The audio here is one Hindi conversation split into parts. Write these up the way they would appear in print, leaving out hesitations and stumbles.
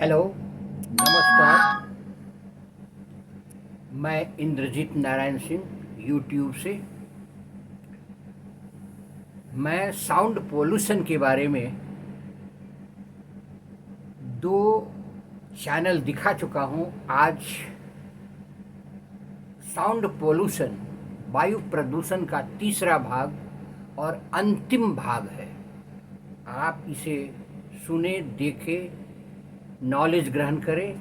हेलो, नमस्कार। मैं इंद्रजीत नारायण सिंह यूट्यूब से। मैं साउंड पोल्यूशन के बारे में दो चैनल दिखा चुका हूँ। आज साउंड पोल्यूशन, वायु प्रदूषण का तीसरा भाग और अंतिम भाग है। आप इसे सुने, देखें, नॉलेज ग्रहण करें।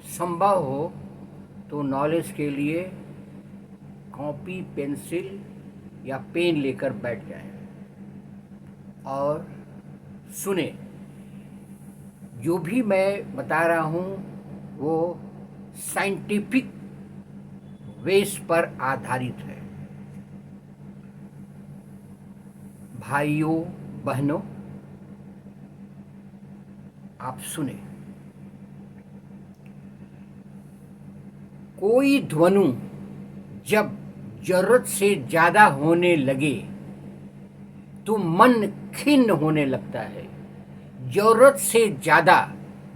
संभव हो तो नॉलेज के लिए कॉपी, पेंसिल या पेन लेकर बैठ जाएं और सुने। जो भी मैं बता रहा हूँ वो साइंटिफिक बेस पर आधारित है। भाइयों बहनों, आप सुने। कोई ध्वनि जब जरूरत से ज्यादा होने लगे तो मन खिन्न होने लगता है। जरूरत से ज्यादा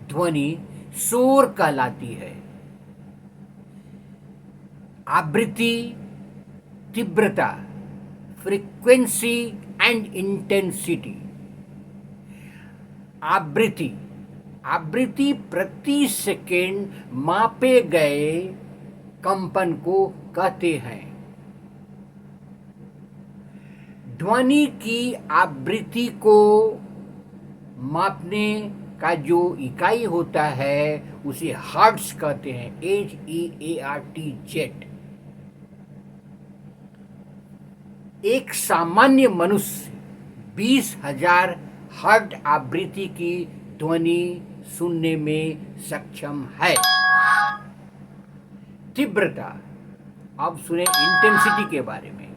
ध्वनि शोर कहलाती है। आवृत्ति, तीव्रता, फ्रीक्वेंसी एंड इंटेंसिटी। आवृत्ति आवृत्ति प्रति सेकेंड मापे गए कंपन को कहते हैं। ध्वनि की आवृत्ति को मापने का जो इकाई होता है उसे हर्ट्ज कहते हैं। HEART। एक सामान्य मनुष्य 20,000 हर्ट्ज आवृत्ति की ध्वनि सुनने में सक्षम है। तीव्रता, अब सुने इंटेंसिटी के बारे में।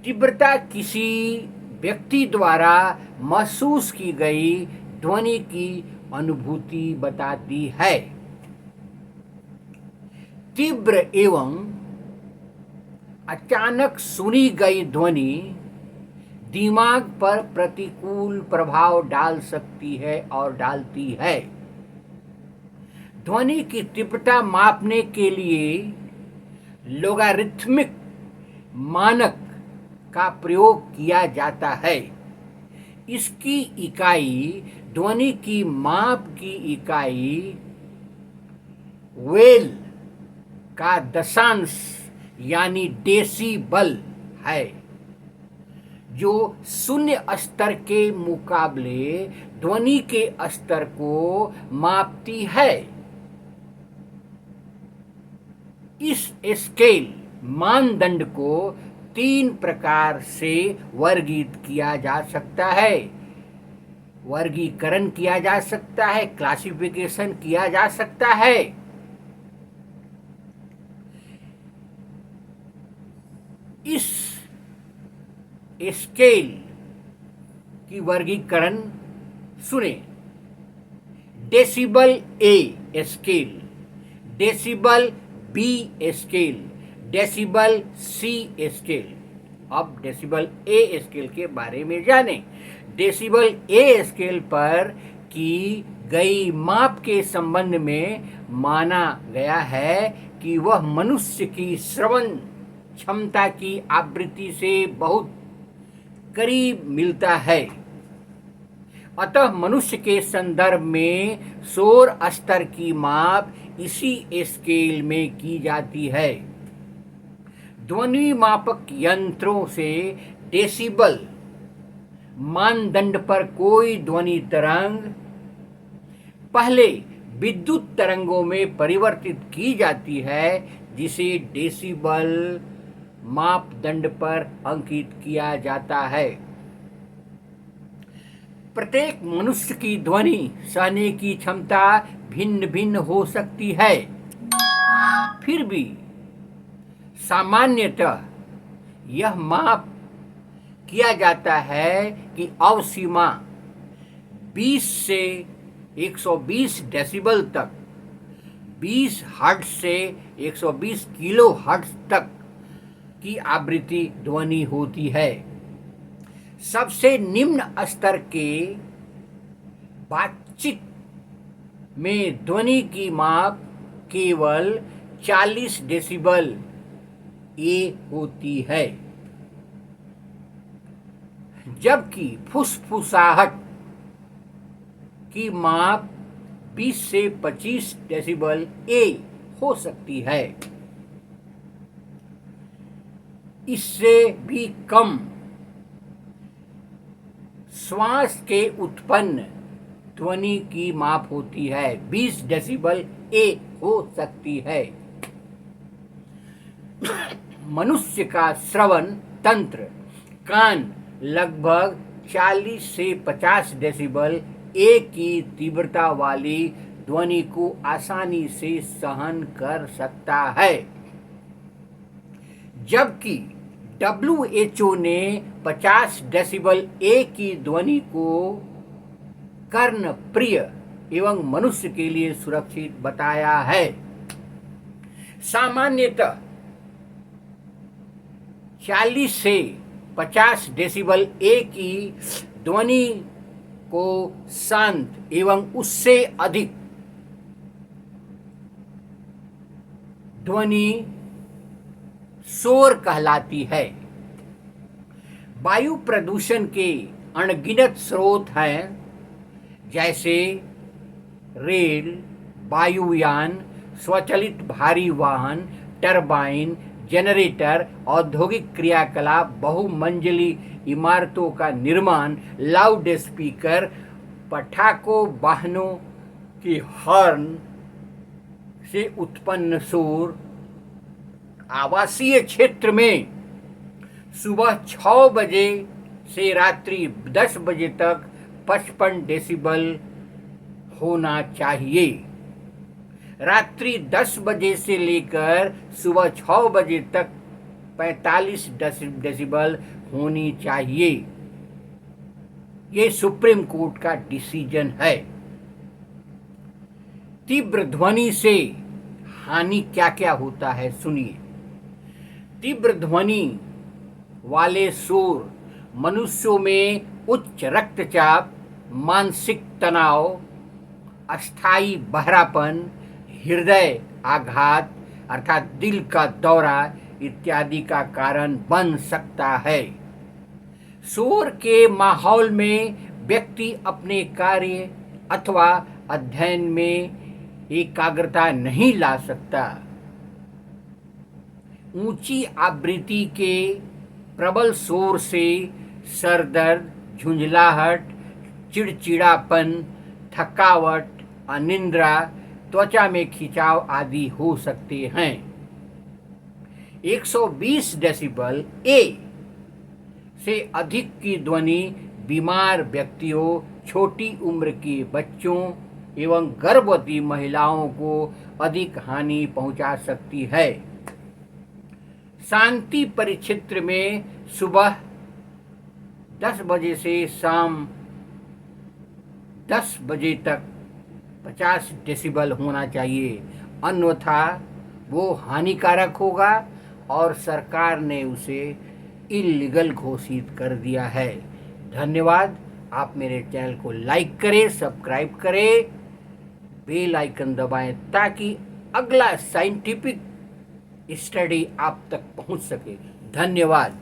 तीव्रता किसी व्यक्ति द्वारा महसूस की गई ध्वनि की अनुभूति बताती है। तीव्र एवं अचानक सुनी गई ध्वनि दिमाग पर प्रतिकूल प्रभाव डाल सकती है और डालती है। ध्वनि की तीव्रता मापने के लिए लोगारिथमिक मानक का प्रयोग किया जाता है। इसकी इकाई, ध्वनि की माप की इकाई वेल का दशांश यानी डेसिबल है, जो शून्य स्तर के मुकाबले ध्वनि के स्तर को मापती है। इस स्केल मानदंड को 3 प्रकार से वर्गीकृत किया जा सकता है। वर्गीकरण किया जा सकता है, क्लासिफिकेशन किया जा सकता है। इस स्केल की वर्गीकरण सुने। Decibel A scale, decibel B scale, decibel C scale. अब डेसिबल ए स्केल के बारे में जानें। डेसिबल ए स्केल पर की गई माप के संबंध में माना गया है कि वह मनुष्य की श्रवण क्षमता की आवृत्ति से बहुत करीब मिलता है। अतः मनुष्य के संदर्भ में शोर स्तर की माप इसी स्केल में की जाती है। ध्वनि मापक यंत्रों से डेसिबल मानदंड पर कोई ध्वनि तरंग पहले विद्युत तरंगों में परिवर्तित की जाती है, जिसे डेसिबल मापदंड पर अंकित किया जाता है। प्रत्येक मनुष्य की ध्वनि सहने की क्षमता भिन्न भिन्न हो सकती है। फिर भी सामान्यतः यह माप किया जाता है कि अवसीमा 20 से 120 डेसिबल तक, 20 हर्ट्ज से 120 किलो हर्ट्ज तक की आवृत्ति ध्वनि होती है। सबसे निम्न स्तर के बातचीत में ध्वनि की माप केवल 40 डेसिबल ए होती है, जबकि फुसफुसाहट की माप 20 से 25 डेसिबल ए हो सकती है। इससे भी कम श्वास के उत्पन्न ध्वनि की माप होती है, 20 डेसिबल ए हो सकती है। मनुष्य का श्रवण तंत्र कान लगभग 40 से 50 डेसिबल ए की तीव्रता वाली ध्वनि को आसानी से सहन कर सकता है, जबकि WHO ने 50 डेसिबल ए की ध्वनि को कर्णप्रिय एवं मनुष्य के लिए सुरक्षित बताया है। सामान्यतः 40 से 50 डेसिबल ए की ध्वनि को शांत एवं उससे अधिक ध्वनि शोर कहलाती है। वायु प्रदूषण के अनगिनत स्रोत हैं, जैसे रेल, वायुयान, स्वचालित भारी वाहन, टरबाइन, जनरेटर, औद्योगिक क्रियाकलाप, बहुमंजिली इमारतों का निर्माण, लाउड स्पीकर, पटाखों, वाहनों की हॉर्न से उत्पन्न शोर, आवासीय क्षेत्र में सुबह 6 बजे से रात्रि 10 बजे तक 55 डेसिबल होना चाहिए। रात्रि 10 बजे से लेकर सुबह 6 बजे तक 45 डेसिबल होनी चाहिए। ये सुप्रीम कोर्ट का डिसीजन है। तीव्र ध्वनि से हानि क्या क्या होता है, सुनिए। तीव्र ध्वनि वाले शोर मनुष्यों में उच्च रक्तचाप, मानसिक तनाव, अस्थायी बहरापन, हृदय आघात अर्थात दिल का दौरा इत्यादि का कारण बन सकता है। शोर के माहौल में व्यक्ति अपने कार्य अथवा अध्ययन में एकाग्रता नहीं ला सकता। ऊंची आवृत्ति के प्रबल शोर से सर दर्द, झुंझलाहट, चिड़चिड़ापन, थकावट, अनिद्रा, त्वचा में खिंचाव आदि हो सकते हैं। 120 डेसिबल ए से अधिक की ध्वनि बीमार व्यक्तियों, छोटी उम्र के बच्चों एवं गर्भवती महिलाओं को अधिक हानि पहुंचा सकती है। शांति परिक्षेत्र में सुबह 10 बजे से शाम 10 बजे तक 50 डेसिबल होना चाहिए, अन्यथा वो हानिकारक होगा और सरकार ने उसे इल्लीगल घोषित कर दिया है। धन्यवाद। आप मेरे चैनल को लाइक करें, सब्सक्राइब करें, बेल आइकन दबाएं ताकि अगला साइंटिफिक स्टडी आप तक पहुंच सके। धन्यवाद।